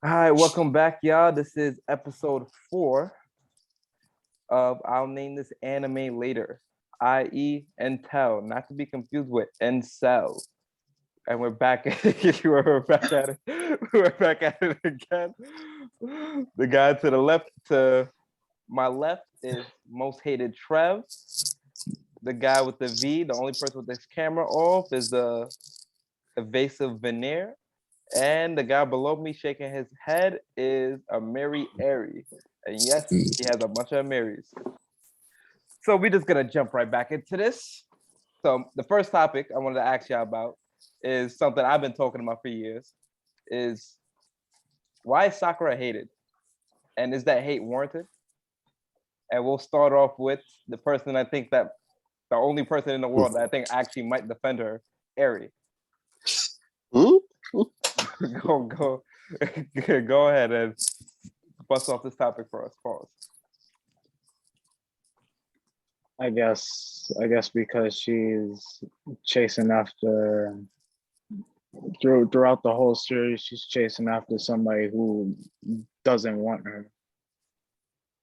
All right, welcome back, y'all. This is episode 4 of I'll name this anime later, i.e. Intel, not to be confused with Incel. And we're back. We're back at it. We're back at it again. The guy to the left, to my left, is most hated Trev. The guy with the V, the only person with his camera off, is the evasive Venier. And the guy below me shaking his head is a Mary Ari. And yes, he has a bunch of Marys. So we're just gonna jump right back into this. So the first topic I wanted to ask y'all about is something I've been talking about for years. Is why is Sakura hated? And is that hate warranted? And we'll start off with the person I think that the only person in the world that I think actually might defend her, Ari. go go ahead and bust off this topic for us. Pause. I guess because she's chasing after throughout the whole series, she's chasing after somebody who doesn't want her.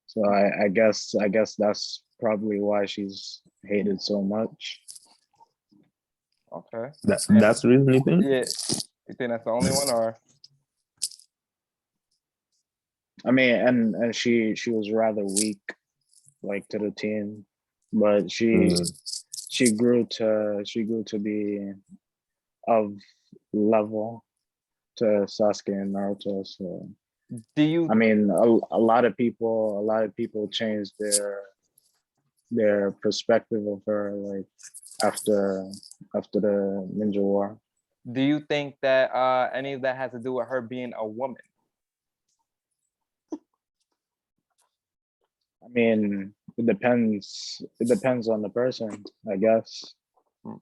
So I guess that's probably why she's hated so much. Okay. That's the reason you think? Yeah. You think that's the only one, or? I mean, and she was rather weak, like, to the team, but she grew to be of level to Sasuke and Naruto. So do you? I mean, a lot of people changed their perspective of her, like, after the Ninja War. Do you think that any of that has to do with her being a woman? I mean, it depends on the person, I guess.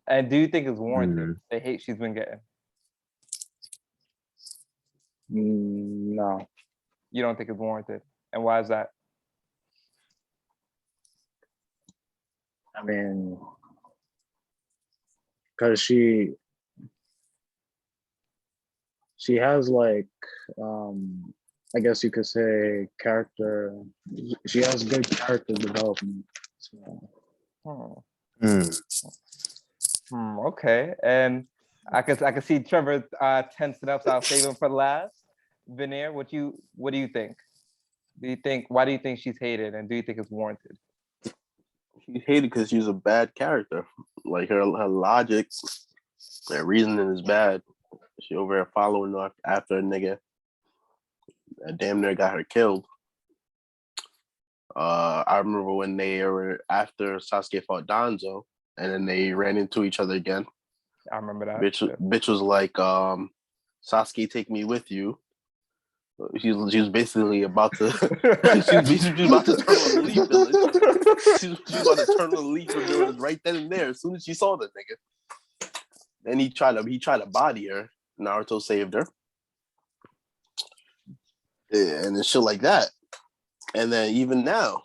And do you think it's warranted, the hate she's been getting? No. You don't think it's warranted? And why is that? I mean, because she has, like, I guess you could say, character. She has good character development. So. Okay, and I can see Trevor tensing up, so I'll save him for last. Venier, what do you think? Why do you think she's hated, and do you think it's warranted? She's hated because she's a bad character. Like, her logic, her reasoning is bad. She over there following after a nigga that damn near got her killed. I remember when they were after Sasuke fought Danzo, and then they ran into each other again. I remember that. Bitch was like, Sasuke, take me with you. She was basically about to she was about to turn on the Leaf Village. She was about to turn on the Leaf Village right then and there as soon as she saw the nigga. Then he tried to body her. Naruto saved her. Yeah, and then shit like that. And then even now,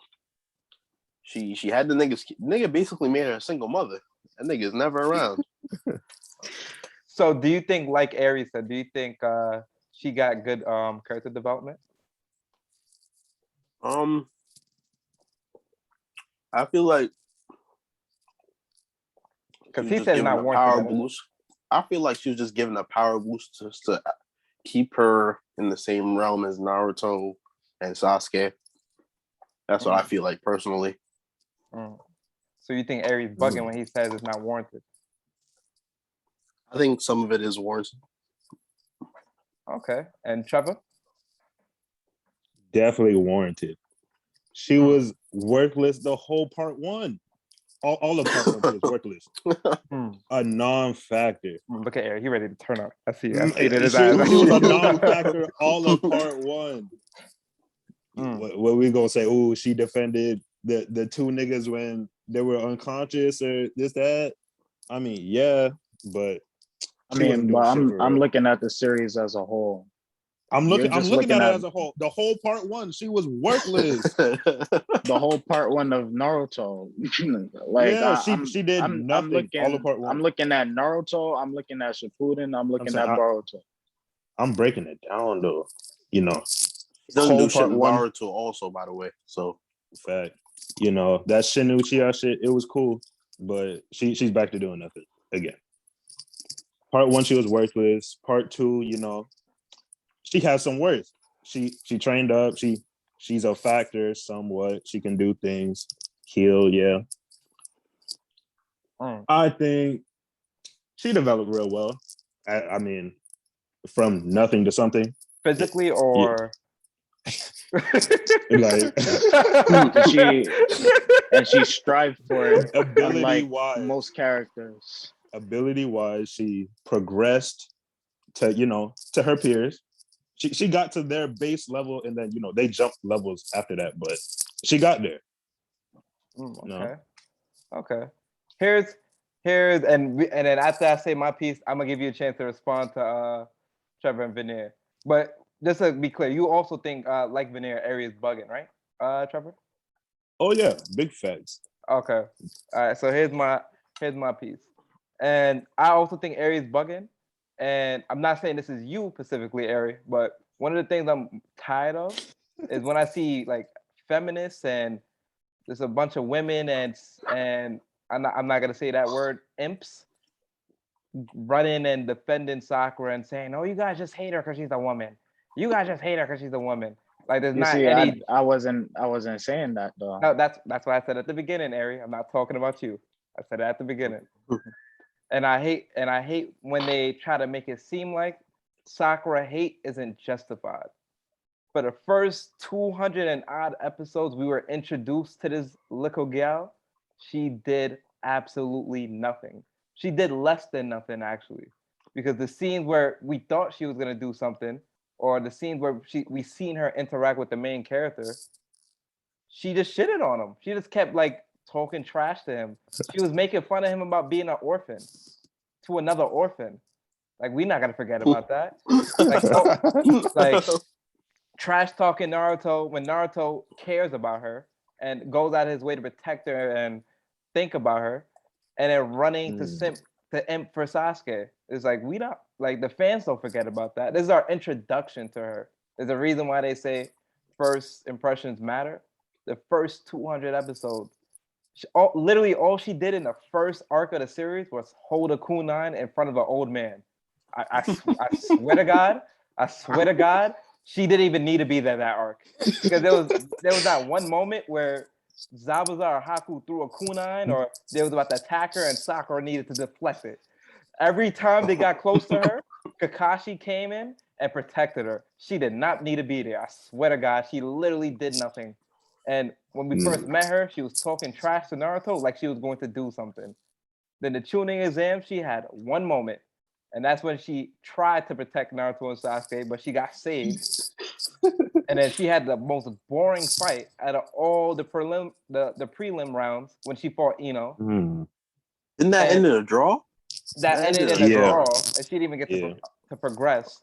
she had the nigga basically made her a single mother. That nigga's never around. So do you think, like Ari said, do you think she got good character development? I feel like, because he said not warranted power boost. I feel like she was just given a power boost just to keep her in the same realm as Naruto and Sasuke. That's what I feel like personally. So you think Ari's bugging when he says it's not warranted? I think some of it is warranted. Okay. And Trevor? Definitely warranted. She was worthless the whole part one. All of part one was worthless. A non-factor. Look at Ari. He ready to turn up. I see. She was a non-factor all of part one. What we gonna say? Oh, she defended the two niggas when they were unconscious or this, that. I mean, yeah, but I'm looking at the series as a whole. I'm looking at it as a whole. The whole part one, she was worthless. The whole part one of Naruto. Like, yeah, she did nothing. All of part one. I'm looking at Naruto. I'm looking at Shippuden. I'm looking at Boruto. I'm breaking it down though. You know, He doesn't do whole shit part in one. Naruto also, by the way. So Fact. You know, that Shin Uchiha shit, it was cool, but she's back to doing nothing again. Part one, she was worthless. Part two, you know, she has some worth. She trained up. She's a factor somewhat. She can do things. Heal, yeah. I think she developed real well. I mean, from nothing to something. Physically or Like and she strived for it, ability unlike wise. most characters. Ability wise, she progressed to, you know, to her peers. She got to their base level, and then, you know, they jumped levels after that, but she got there. okay. No. Okay. Here's and then after I say my piece, I'm gonna give you a chance to respond to Trevor and Venier. But just to be clear, you also think like Venier, Ari is bugging, right? Trevor? Oh yeah, big facts. Okay. All right. So here's my piece. And I also think Ari is bugging. And I'm not saying this is you specifically, Ari, but one of the things I'm tired of is when I see like feminists and there's a bunch of women and I'm not gonna say that word, imps, running and defending Sakura and saying, "Oh, you guys just hate her because she's a woman. You guys just hate her because she's a woman." Like there's You not see, any. I wasn't saying that though. No, that's what I said at the beginning, Ari. I'm not talking about you. I said it at the beginning. And I hate when they try to make it seem like Sakura hate isn't justified. For the first 200 and odd episodes we were introduced to this little gal, she did absolutely nothing. She did less than nothing actually, because the scenes where we thought she was gonna do something, or the scenes where we seen her interact with the main character, she just shitted on him. She just kept like talking trash to him. She was making fun of him about being an orphan to another orphan. Like we're not gonna forget about that. Like trash talking Naruto when Naruto cares about her and goes out of his way to protect her and think about her, and then running to imp for Sasuke. It's like we don't like the fans don't forget about that. This is our introduction to her. There's a reason why they say first impressions matter. The first 200 episodes, literally all she did in the first arc of the series was hold a kunai in front of an old man. I swear to God, she didn't even need to be there that arc, because there was that one moment where Zabuza or Haku threw a kunai, or they was about to attack her and Sakura needed to deflect it. Every time they got close to her, Kakashi came in and protected her. She did not need to be there. I swear to God, she literally did nothing. And when we first met her, she was talking trash to Naruto like she was going to do something. Then the Chunin exam, she had one moment, and that's when she tried to protect Naruto and Sasuke, but she got saved. And then she had the most boring fight out of all the prelim rounds when she fought Ino. Didn't that end in a draw? That ended in a draw, and she didn't even get to progress.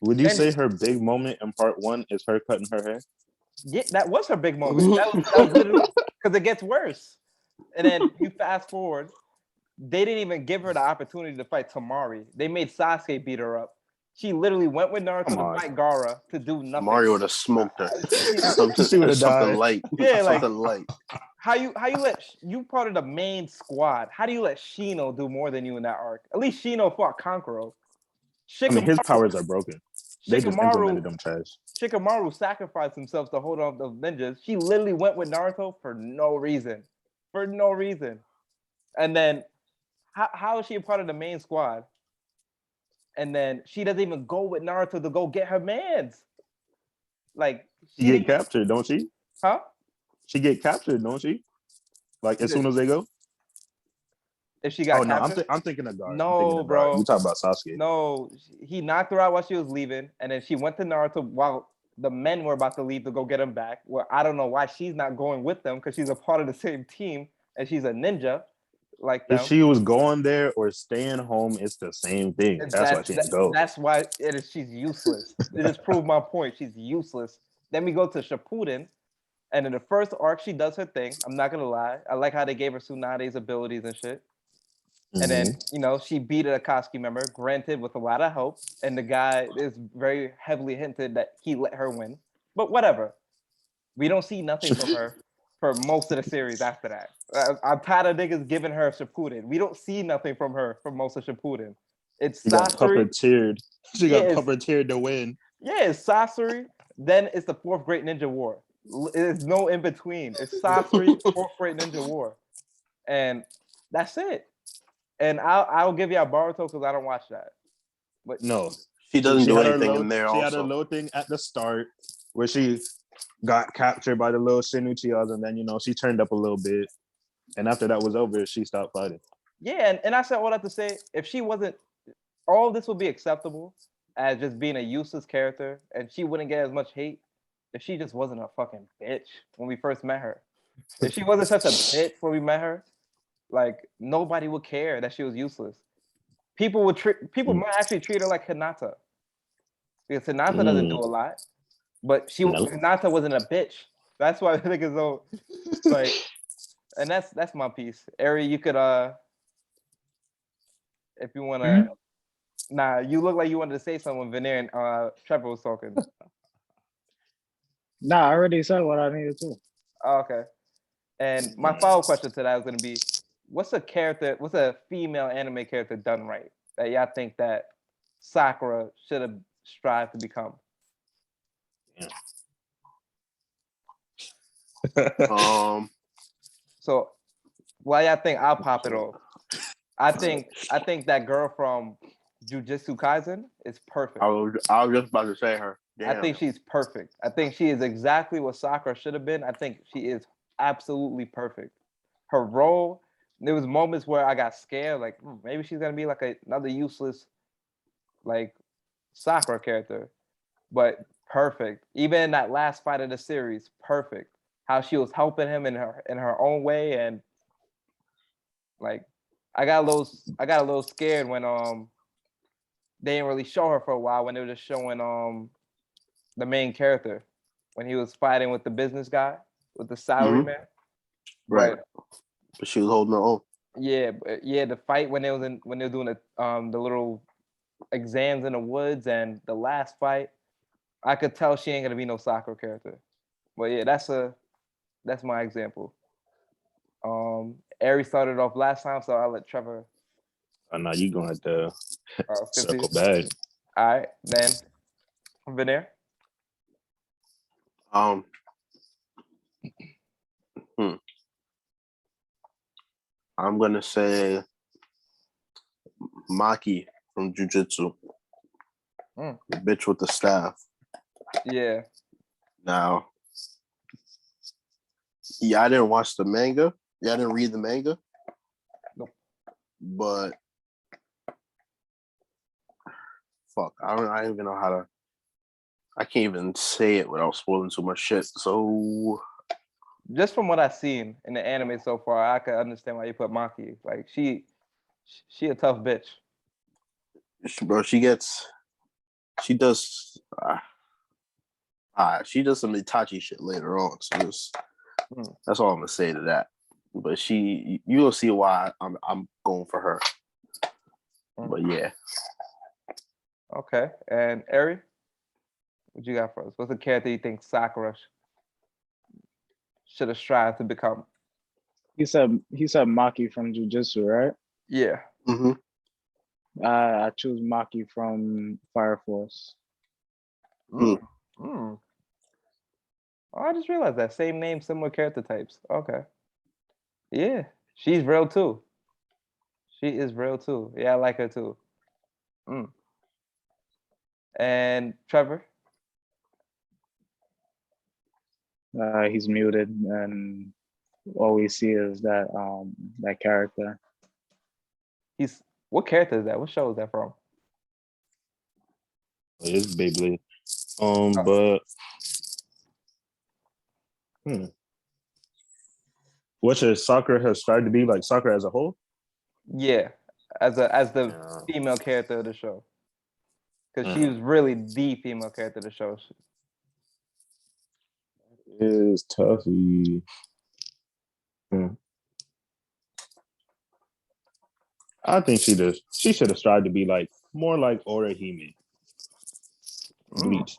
Would you say her big moment in part one is her cutting her hair? Yeah, that was her big moment. That was literally because it gets worse. And then you fast forward, they didn't even give her the opportunity to fight Tamari. They made Sasuke beat her up. She literally went with Naruto to fight Gaara to do nothing. Mario would have smoked her. She would have died. Light. Yeah, something light. How you let you part of the main squad? How do you let Shino do more than you in that arc? At least Shino fought Kankuro. I mean, his powers are broken. They just implemented them trash. Shikamaru sacrificed himself to hold on those ninjas. She literally went with Naruto for no reason. For no reason. And then how is she a part of the main squad? And then she doesn't even go with Naruto to go get her mans. Like she get captured, don't she? Huh? She get captured, don't she? Like as soon as they go. If she got captured? No, I'm thinking of Gaara. No, bro. You talking about Sasuke? No, he knocked her out while she was leaving, and then she went to Naruto while the men were about to leave to go get him back. Well, I don't know why she's not going with them because she's a part of the same team and she's a ninja. Like them. If she was going there or staying home, it's the same thing. That's why she didn't go. That's why she's useless. It just proved my point. She's useless. Then we go to Shippuden, and in the first arc, she does her thing. I'm not gonna lie. I like how they gave her Tsunade's abilities and shit. And then, you know, she beat a Akatsuki member, granted with a lot of help. And the guy is very heavily hinted that he let her win. But whatever. We don't see nothing from her for most of the series after that. I'm tired of niggas giving her Shippuden. We don't see nothing from her for most of Shippuden. It's She got Sasori. puppeteered. She got Yeah, puppeteered to win. Yeah, it's Sasori. Then it's the Fourth Great Ninja War. There's no in between. It's Sasori, Fourth Great Ninja War. And that's it. And I'll give y'all Boruto because I don't watch that. But No, She doesn't do had her anything little, in there. She had a Also, little thing at the start where she got captured by the little Shinichias, and then, you know, she turned up a little bit. And after that was over, she stopped fighting. yeah, and I said all that to say, if she wasn't, all this would be acceptable as just being a useless character, and she wouldn't get as much hate if she just wasn't a fucking bitch when we first met her. If she wasn't such a bitch when we met her, like nobody would care that she was useless. People might actually treat her like Hinata, because Hinata doesn't do a lot, but Hinata wasn't a bitch. That's why I think it's so like, and that's my piece. Ari, you could if you wanna. Nah, you look like you wanted to say something when Venier and Trevor was talking. Nah, I already said what I needed to. Oh, okay. And my follow-up question to that is going to be, what's a female anime character done right that y'all think that Sakura should have strived to become? So while y'all think, I'll pop it off. I think that girl from Jujutsu Kaisen is perfect. I was just about to say her. Damn. I think she's perfect. I think she is exactly what Sakura should have been. I think she is absolutely perfect. Her role, there was moments where I got scared, like maybe she's gonna be like another useless, like Sakura character, but perfect. Even in that last fight of the series, perfect. How she was helping him in her own way, and like I got a little scared when they didn't really show her for a while, when they were just showing the main character when he was fighting with the business guy, with the salary man. Right. But she was holding her own. Yeah, the fight when they were doing the little exams in the woods, and the last fight, I could tell she ain't gonna be no Sakura character. But yeah, that's my example. Ari started off last time, so I'll let Trevor. Oh no, you gonna have to circle back. back. All right, then Venier. I'm gonna say Maki from Jujutsu. The bitch with the staff. Yeah. Now, yeah, I didn't watch the manga. Yeah, I didn't read the manga. Nope. But fuck, I don't even know how to. I can't even say it without spoiling too much shit. So, just from what I've seen in the anime so far, I can understand why you put Maki. Like she a tough bitch. Bro, she does some Itachi shit later on. So that's all I'm gonna say to that. But you'll see why I'm going for her. But yeah. Okay, and Ari, what you got for us? What's a character you think Sakura should have strived to become? He said Maki from Jujutsu, right? Yeah. Mm-hmm. I choose Maki from Fire Force. Oh, I just realized that same name, similar character types. Okay. Yeah, she's real too. She is real too. Yeah, I like her too. And Trevor? He's muted, and all we see is that that character. What character is that? What show is that from? It's Beyblade. But what should Sakura have started to be, like Sakura as a whole? Yeah, as the female character of the show, because she was really the female character of the show. Is toughy. I think she should have tried to be like more like Orihime. Bleach.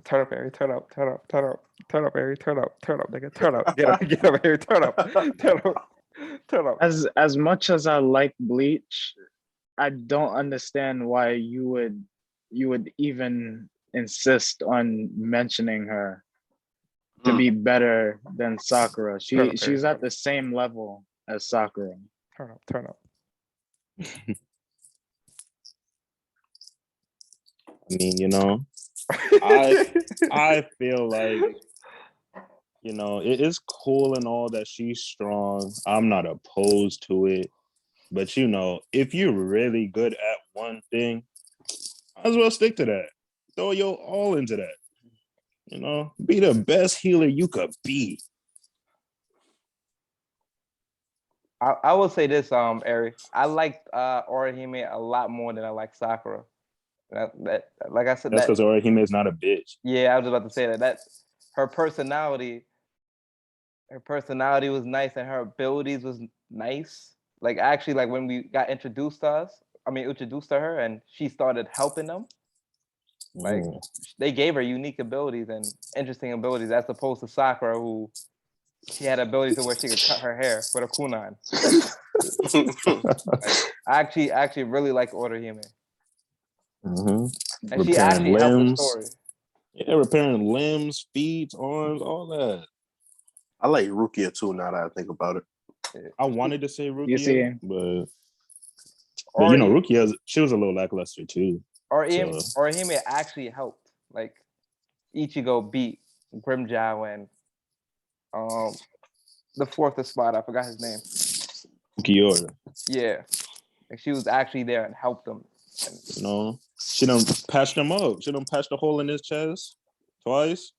Turn up, Ari, turn up, Ari, turn up, nigga, turn up, get up, Ari, turn up. As much as I like Bleach, I don't understand why you would even insist on mentioning her to be better than Sakura. She's at the same level as Sakura. Turn up. I mean, I feel like, it is cool and all that she's strong. I'm not opposed to it. But, if you're really good at one thing, might as well stick to that. Throw your all into that. Be the best healer you could be. I will say this, Ari. I liked Orihime a lot more than I like Sakura. That like I said, that's because Orihime is not a bitch. Yeah, I was about to say that her personality was nice and her abilities was nice. Like actually, like when we got introduced to her and she started helping them. Like they gave her unique abilities and interesting abilities as opposed to Sakura, who she had abilities to where she could cut her hair with a kunai. I actually really like Orihime. Mm-hmm. And she actually helped the story. Yeah, repairing limbs, feet, arms, all that. I like Rukia too. Now that I think about it, I wanted to say Rukia, you see, but Rukia, she was a little lackluster too. Orihime actually helped. Like Ichigo beat Grimjow and the fourth spot. I forgot his name. Kiora. Yeah, like she was actually there and helped them. And, she done patched him up. She done patched a hole in his chest twice.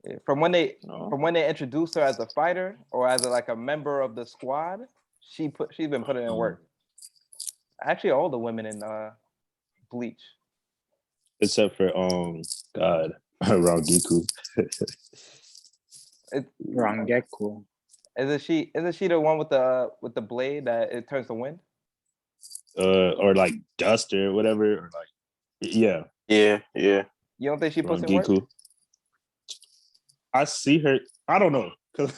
Yeah. From when they introduced her as a fighter or as a member of the squad, she's been putting in work. Actually, all the women in Bleach, except for Rangiku. Rangeku. Isn't she the one with the blade that it turns to wind? Or like dust or whatever, or like yeah. You don't think she puts in work? I see her. I don't know, cause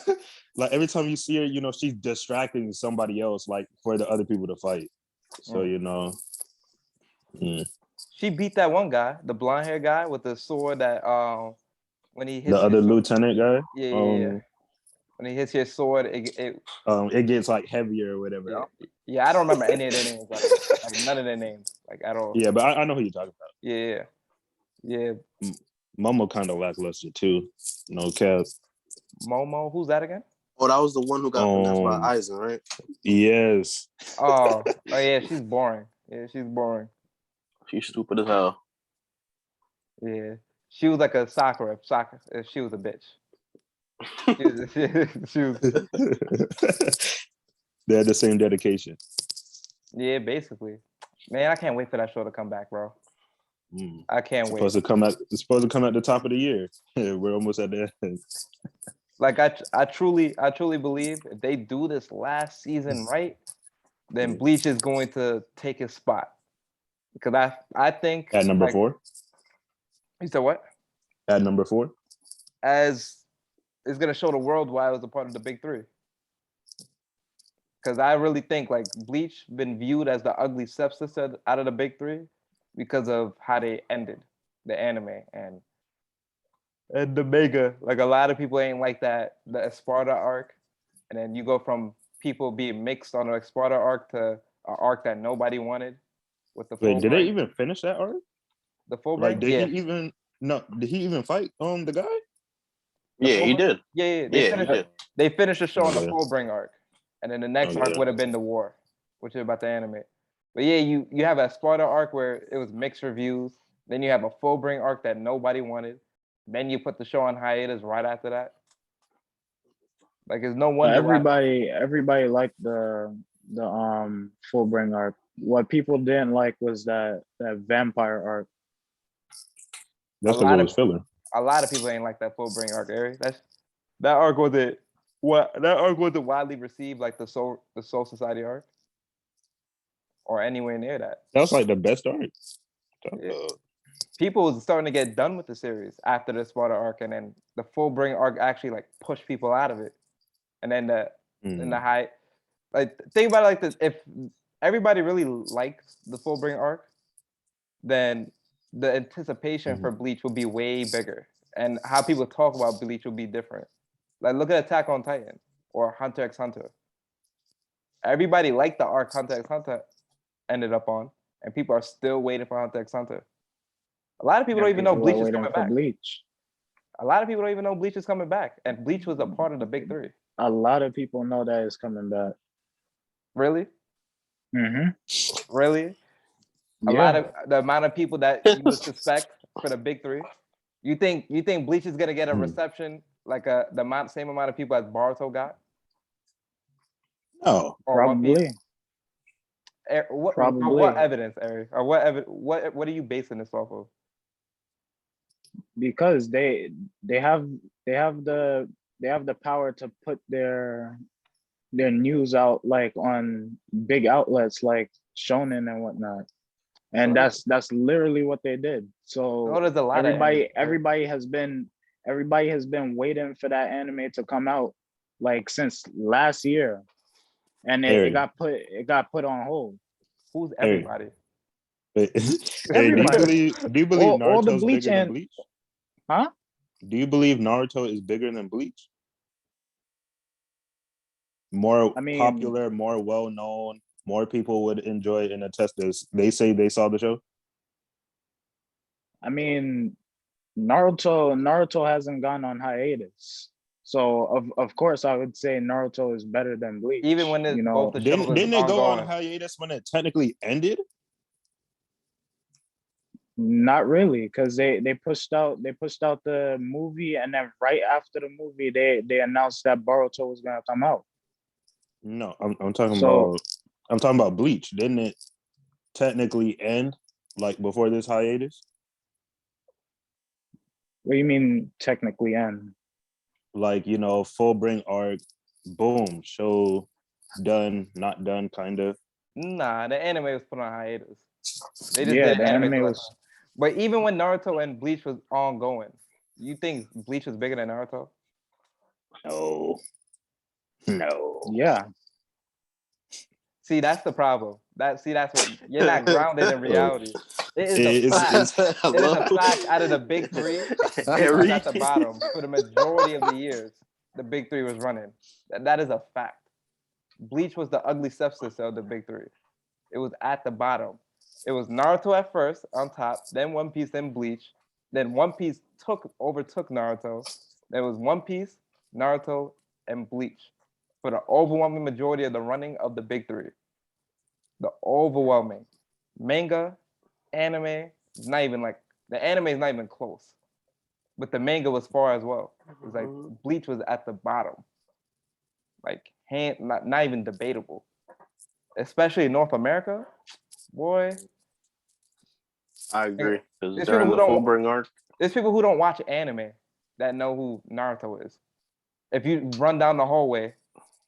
like every time you see her, she's distracting somebody else, like for the other people to fight. So She beat that one guy, the blonde hair guy with the sword that when he hits the other lieutenant guy. Yeah. When he hits your sword, it gets like heavier or whatever. Yeah, I don't remember any of their names, like none of their names, like at all. Yeah, but I know who you're talking about. Yeah. Momo kind of lackluster too. No cap. Momo, who's that again? Oh, that was the one who got finessed by Aizen, right? Yes. Oh yeah, she's boring. Yeah, she's boring. She's stupid as hell. Yeah, she was like a Sakura if she was a bitch. She was. They had the same dedication. Yeah, basically. Man, I can't wait for that show to come back, bro. I can't wait. It's supposed to come at the top of the year. We're almost at the end. Like I truly believe if they do this last season right, then Bleach is going to take his spot. Because I think at number 4. You said what? At number 4. As it's gonna show the world why I was a part of the big 3. Because I really think like Bleach been viewed as the ugly stepsister out of the big 3 because of how they ended the anime and the manga. Like a lot of people ain't like the Esparta arc, and then you go from people being mixed on the Esparta arc to an arc that nobody wanted with the. Wait, did they even finish that arc? The full like, did he even fight the guy? He did. Yeah. They finished the show on the Fullbring arc, and then the next arc would have been the war, which is about the anime. But yeah, you have a Sparta arc where it was mixed reviews. Then you have a Fullbring arc that nobody wanted. Then you put the show on hiatus right after that. Like, it's no wonder everybody liked the Fullbring arc. What people didn't like was that vampire arc. That's because it was filler. A lot of people ain't like that Fullbring arc, Ari. That arc wasn't widely received like the Soul Society arc. or anywhere near that. That was like the best arc. Yeah. People was starting to get done with the series after the Sparta arc, and then the Full Bring arc actually like pushed people out of it. And then in the high, like think about it like this: if everybody really likes the Full Bring arc, then the anticipation for Bleach will be way bigger, and how people talk about Bleach will be different. Like look at Attack on Titan or Hunter x Hunter. Everybody liked the arc Hunter x Hunter ended up on, and people are still waiting for Hunter x Hunter. A lot of people don't even know Bleach is coming back. A lot of people don't even know Bleach is coming back, and Bleach was a part of the big three. A lot of people know that it's coming back. Really? Really? A Yeah. lot of the amount of people that you would suspect for the big three. You think Bleach is gonna get a reception like the same amount of people as Boruto got? No, Or probably. What evidence, Ari? Or what are you basing this off of? Because they have the power to put their news out like on big outlets like Shonen and whatnot, and that's literally what they did. So everybody has been waiting for that anime to come out like since last year, and it got put on hold. Who's everybody? Hey, Everybody. do you believe all the Naruto's Bleach bigger than Bleach? Huh? Do you believe Naruto is bigger than Bleach? More popular, more well known, more people would enjoy it and attest this. They say they saw the show. I mean, Naruto hasn't gone on hiatus, so of course I would say Naruto is better than Bleach. Even when both the shows didn't it go ongoing. on hiatus when it technically ended? Not really, because they pushed out the movie, and then right after the movie they announced that Boruto was gonna come out. No, I'm talking about Bleach. Didn't it technically end like before this hiatus? What do you mean technically end? Like, Full Bring arc, boom, show done, not done, kind of. Nah, the anime was put on hiatus. They just Yeah, did the anime was. But even when Naruto and Bleach was ongoing, you think Bleach was bigger than Naruto? No. Yeah. See, that's the problem. That's what you're not grounded in reality. It is a fact out of the big three. Bleach was at the bottom for the majority of the years the big three was running. That is a fact. Bleach was the ugly stepsister of the big three. It was at the bottom. It was Naruto at first on top, then One Piece, then Bleach. Then One Piece overtook Naruto. There was One Piece, Naruto, and Bleach for the overwhelming majority of the running of the big three. The overwhelming manga, anime, not even like the anime is not even close, but the manga was far as well. It was like Bleach was at the bottom, like not even debatable, especially in North America. Boy, I agree. There's people who don't watch anime that know who Naruto is. If you run down the hallway,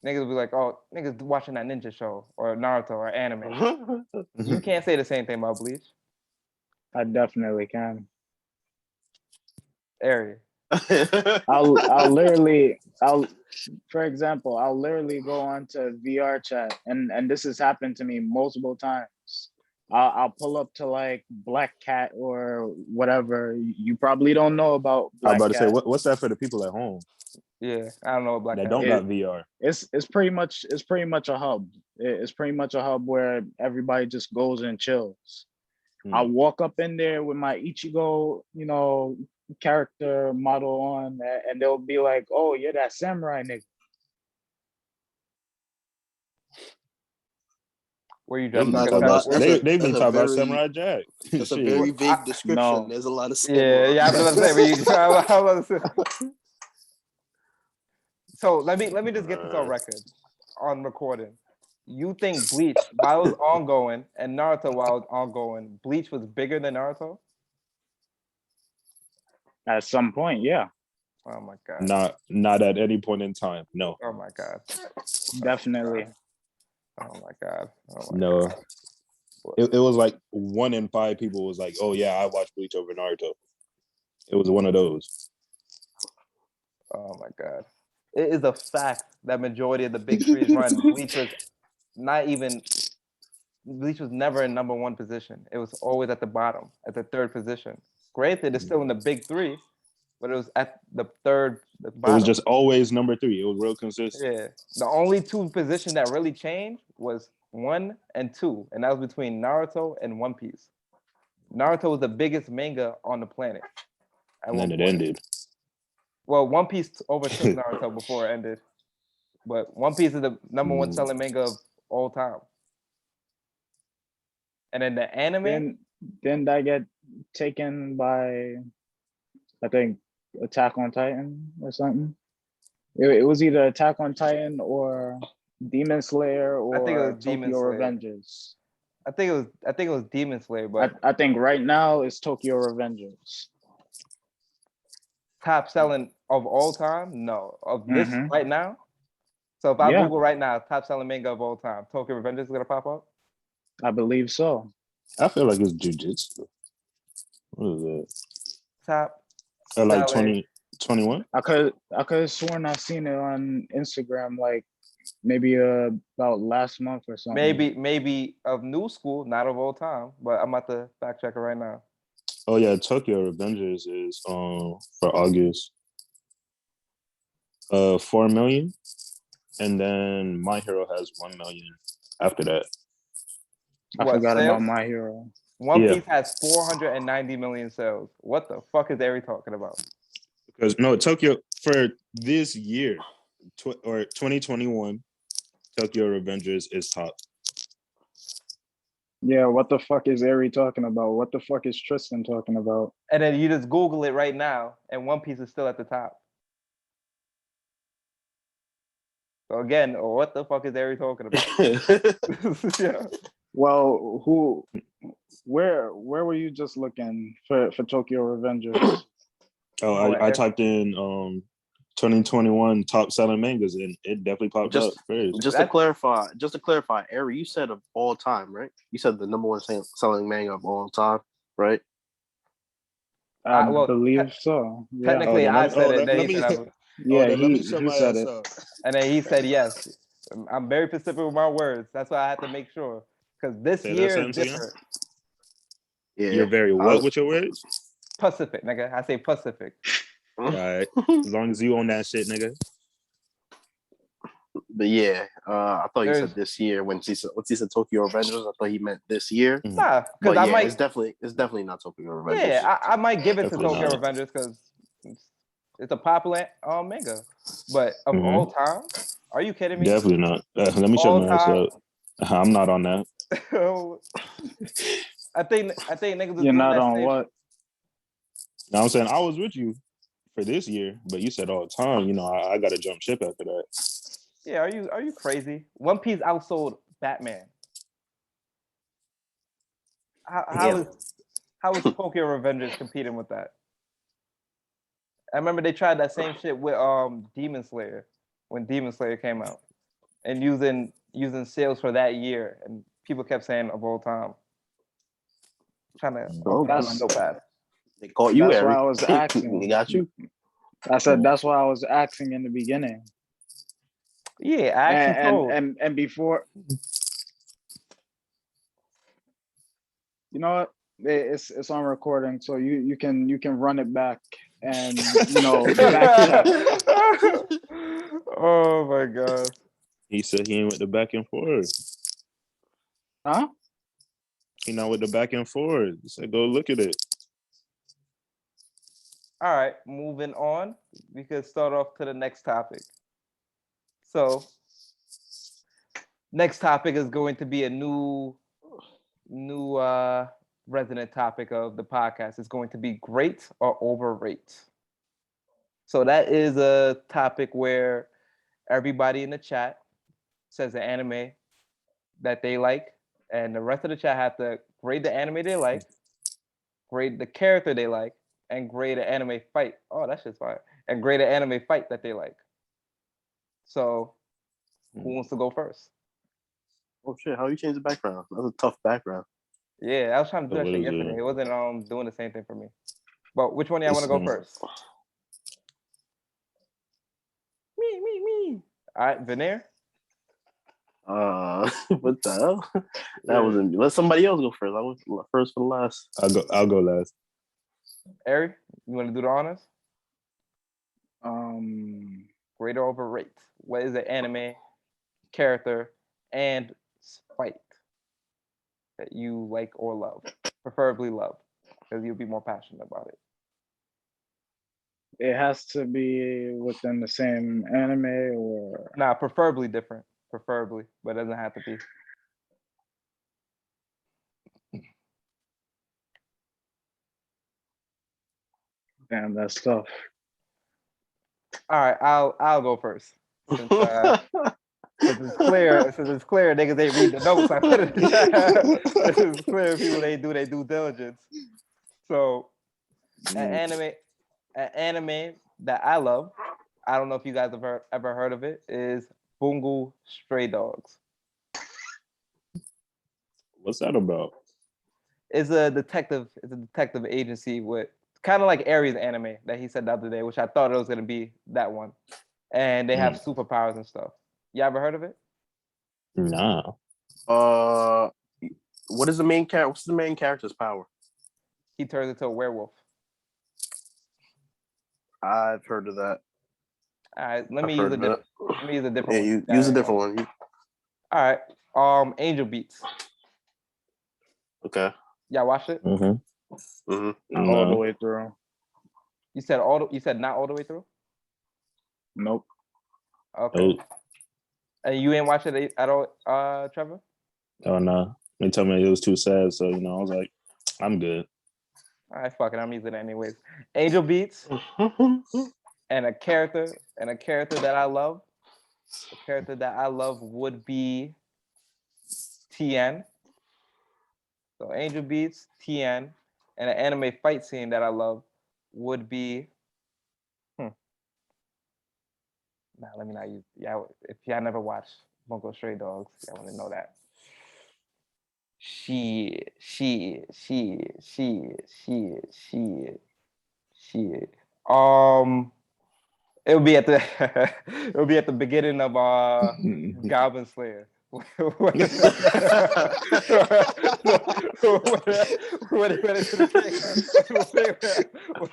niggas will be like, "Oh, niggas watching that ninja show or Naruto or anime." You can't say the same thing about Bleach. I definitely can. Ari. For example, I'll literally go on to VR chat, and this has happened to me multiple times. I'll pull up to like Black Cat or whatever. You probably don't know about Black I'm about Cat. to say, what's that for the people at home? Yeah, I don't know what Black That Cat don't got VR. It's pretty much a hub. It's pretty much a hub where everybody just goes and chills. I walk up in there with my Ichigo, character model on, and they'll be like, "Oh, you're that samurai nigga." Where you They've jumping? been talking about Samurai Jack. That's a very vague description. No. There's a lot of samurai. Yeah, I was about to say. So let me just get this on record, on recording. You think Bleach, while it was ongoing, and Naruto while it was ongoing, Bleach was bigger than Naruto? At some point, yeah. Oh my god. Not at any point in time. No. Oh my god. Definitely. Oh my god. No. It was like 1 in 5 people was like, "Oh yeah, I watched Bleach over Naruto." It was one of those. Oh my god. It is a fact that majority of the big threes run. Bleach was never in number 1 position. It was always at the bottom, at the 3rd position. Granted, it's still in the big 3, but it was at the bottom. It was just always number 3. It was real consistent. Yeah. The only 2 positions that really changed was 1 and 2, and that was between Naruto and One Piece. Naruto was the biggest manga on the planet. And then it ended. Well, One Piece overtook Naruto before it ended, but One Piece is the number 1 selling manga of all time. And then the anime. Didn't that get taken by, I think, Attack on Titan or something? It was either Attack on Titan or Demon Slayer or I think it was Demon Tokyo Slayer. Revengers. I think it was Demon Slayer, but I think right now it's Tokyo Revengers. top selling of all time? No. Of this right now? So if I Yeah. Google right now, top selling manga of all time, Tokyo Revengers is gonna pop up? I believe so. I feel like it's jujitsu. What is that? Top Like selling. 21? I could have sworn I seen it on Instagram like maybe about last month or something. Maybe of new school, not of all time, but I'm about to fact check it right now. Oh yeah, Tokyo Revengers is for August. 4 million. And then My Hero has 1 million after that. I forgot about My Hero. One Piece has 490 million sales. What the fuck is Ari talking about? Because no, Tokyo for this year, or 2021, Tokyo Revengers is top. Yeah, what the fuck is Ari talking about? What the fuck is Tristan talking about? And then you just Google it right now, and One Piece is still at the top. So again, what the fuck is Ari talking about? Yeah. Well, where were you just looking for Tokyo Revengers? Oh, I typed in 2021 top selling mangas, and it definitely popped up first. Just to clarify, Ari, you said of all time, right? You said the number 1 selling manga of all time, right? I believe so. Yeah. Technically, I said it. Let me show my said ass it. up. And then he said yes. I'm very specific with my words. That's why I had to make sure. Because this year is different. Yeah. You're very what with your words? Pacific, nigga. I say Pacific. All right. As long as you own that shit, nigga. But yeah, I thought you said this year when he said Tokyo Revengers. I thought he meant this year. Nah, because I might. It's definitely not Tokyo Revengers. Yeah, I might give it Definitely to Tokyo not. Revengers because it's a popular manga. But of all time, are you kidding me? Definitely not. Let me show my ass up. I'm not on that. I think niggas. You're not on what? Now I'm saying I was with you for this year, but you said all the time. You know, I got to jump ship after that. Yeah, are you crazy? One Piece outsold Batman. How is Tokyo Revengers competing with that? I remember they tried that same shit with Demon Slayer when Demon Slayer came out, and using sales for that year, and people kept saying of all time. Trying to notepad. They caught you. That's Ari. why I was asking. They got you. I said that's why I was asking in the beginning. Yeah, I actually told. And before, you know what? It's on recording, so you can run it back and back check. Oh my god. He said he ain't with the back and forth. Huh? He not with the back and forth. He said go look at it. All right, moving on. We could start off to the next topic. So, next topic is going to be a new resident topic of the podcast. It's going to be great or overrate. So that is a topic where everybody in the chat says an anime that they like, and the rest of the chat have to grade the anime they like, grade the character they like, and grade an anime fight. Oh, that shit's fire. And grade an anime fight that they like. So, who wants to go first? Oh shit! How you change the background? That's a tough background. Yeah, I was trying to do that What shit is it? yesterday. It wasn't doing the same thing for me. But which one of y'all want to go first? Me. All right, Venier. What the hell? That wasn't me. Let somebody else go first. I was first for the last. I'll go last. Ari, you want to do the honors? Rate or overrate? What is an anime character and fight that you like or love? Preferably love, because you'll be more passionate about it. It has to be within the same anime or Nah, preferably different. Preferably, but it doesn't have to be. damn, that's tough. All right, I'll go first. Since it's clear, niggas ain't read the notes. I put it in the chat. It's clear people they do their due diligence. So an anime that I love, I don't know if you guys have ever heard of it, is Bungo Stray Dogs. What's that about? It's a detective agency with kind of like Ari's anime that he said the other day, which I thought it was gonna be that one. And they have superpowers and stuff. You ever heard of it? Nah. What is the main character? What's the main character's power? He turns into a werewolf. I've heard of that. All right, let me use a different Yeah, one. use a different one. All right. Angel Beats. Okay. Y'all watch it? Not all the way through. You said not all the way through? Nope. Okay. And you ain't watch it at all, Trevor? Oh no. They told me it was too sad, so I was like, I'm good. All right, fuck it. I'm using it anyways. Angel Beats and a character that I love. A character that I love would be TN. So Angel Beats, TN, and an anime fight scene that I love would be. Nah, let me not use. Yeah, if y'all never watched Bungo Stray Dogs, y'all want to know that. Shit. It'll be at the beginning of Goblin Slayer. When they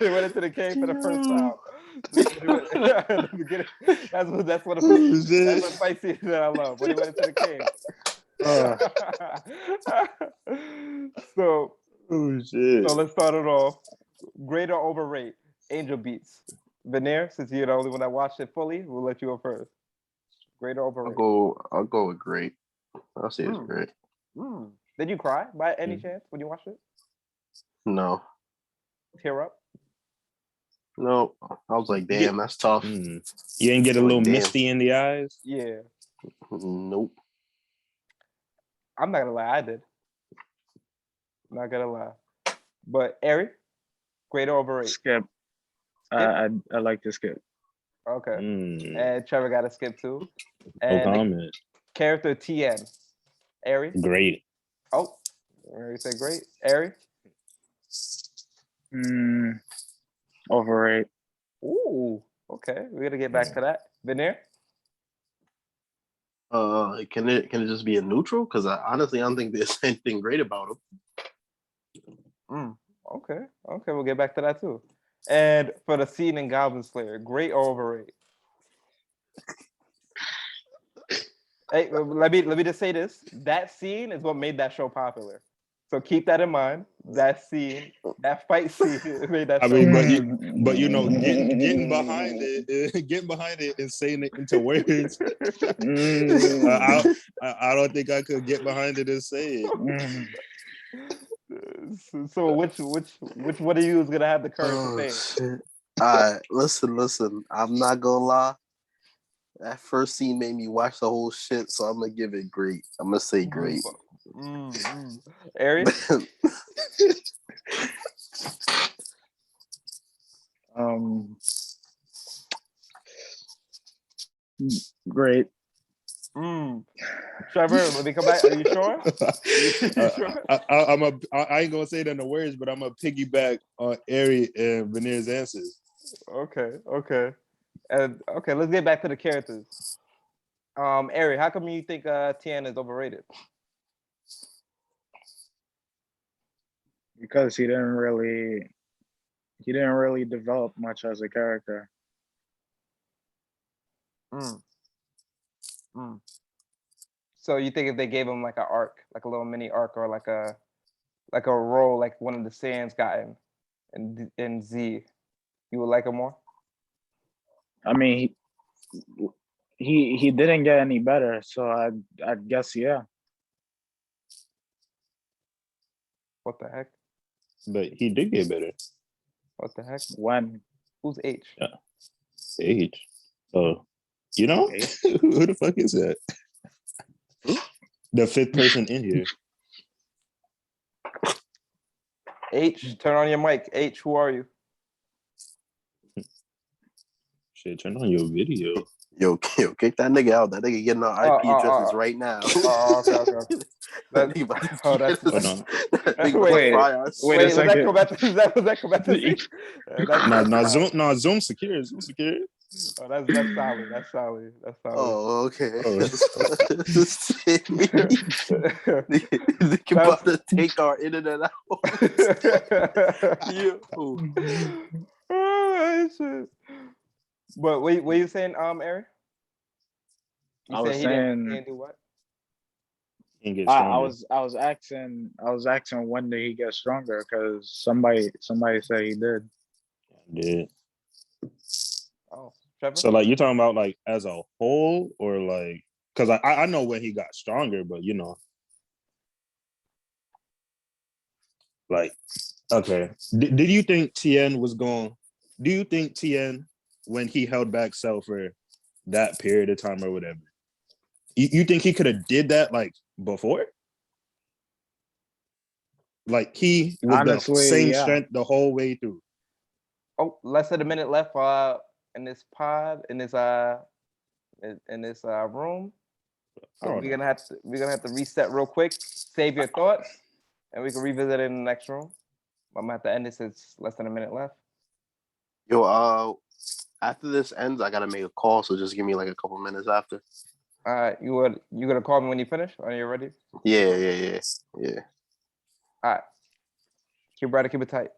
went into the cave for the first time. That's what fight scene that I love. When he went into the cave. So let's start it off. Grade or overrate? Angel Beats. Venier, since you're the only one that watched it fully, we'll let you go first. Grade or overrate? I'll go with great. I'll say it's great. Did you cry by any chance when you watched it? No. Tear up? No. I was like, damn, that's tough. You didn't get a little misty in the eyes? Yeah. Nope. I'm not gonna lie, I did. Not gonna lie. But Ari, grade or overrate? Skip. I like to skip. Okay. And Trevor got to skip too. And no comment. Character TN. Ari? Great. Oh, Ari said great. Ari? Overrate. Ooh, okay. We're gonna get back to that. Venier? Can it just be a neutral? Because honestly, I don't think there's anything great about him. Okay, we'll get back to that too. And for the scene in Goblin Slayer, great or overrate? Hey, let me just say this. That scene is what made that show popular. So keep that in mind. That scene, that fight scene made that show popular. But getting behind it and saying it into words. I don't think I could get behind it and say it. So which one of you is gonna have the courage to say it? All right, listen. I'm not gonna lie. That first scene made me watch the whole shit, so I'm gonna give it great. I'm gonna say great. Ari? Great. Trevor, let me come back. Are you sure? You sure? I ain't gonna say it in the words, but I'm gonna piggyback on Ari and Venier's answers. Okay. And okay, let's get back to the characters. Ari, how come you think Tien is overrated? Because he didn't really develop much as a character. So you think if they gave him like an arc, like a little mini arc, or like a role like one of the Saiyans got in Z, you would like him more? I mean, he didn't get any better, so I guess yeah. What the heck? But he did get better. What the heck? When? Who's H? Yeah. Age. Oh, you know? Who the fuck is that? The fifth person in here. H, turn on your mic. H, who are you? Shit, turn on your video. Yo, kick that nigga out. That nigga getting our IP addresses right now. Okay. That nigga about to that's Hold on. Wait a second. Was that come back to Z? Nah, Zoom secure. Zoom secure. Oh, that's solid. Oh, okay. Oh. Nigga about to take our internet out. Yo. Oh, shit. But what you saying, Ari? I was saying he didn't do what? He get I stronger. was asking when did he get stronger? Because somebody said he did. Did. Oh, Trevor? So like you're talking about like as a whole or like because I know when he got stronger, but you know. Like, okay. Did you think Tien was going? Do you think Tien, when he held back Cell for that period of time or whatever, you think he could have did that like before? Like he was Honestly, the same yeah. strength the whole way through. Oh, less than a minute left in this pod in this room. So we're gonna have to reset real quick. Save your thoughts, and we can revisit it in the next room. I'm gonna have to end this. It's less than a minute left. Yo, after this ends, I gotta make a call, so just give me like a couple minutes after. All right, you gonna call me when you finish? Are you ready? Yeah. All right. Keep it tight.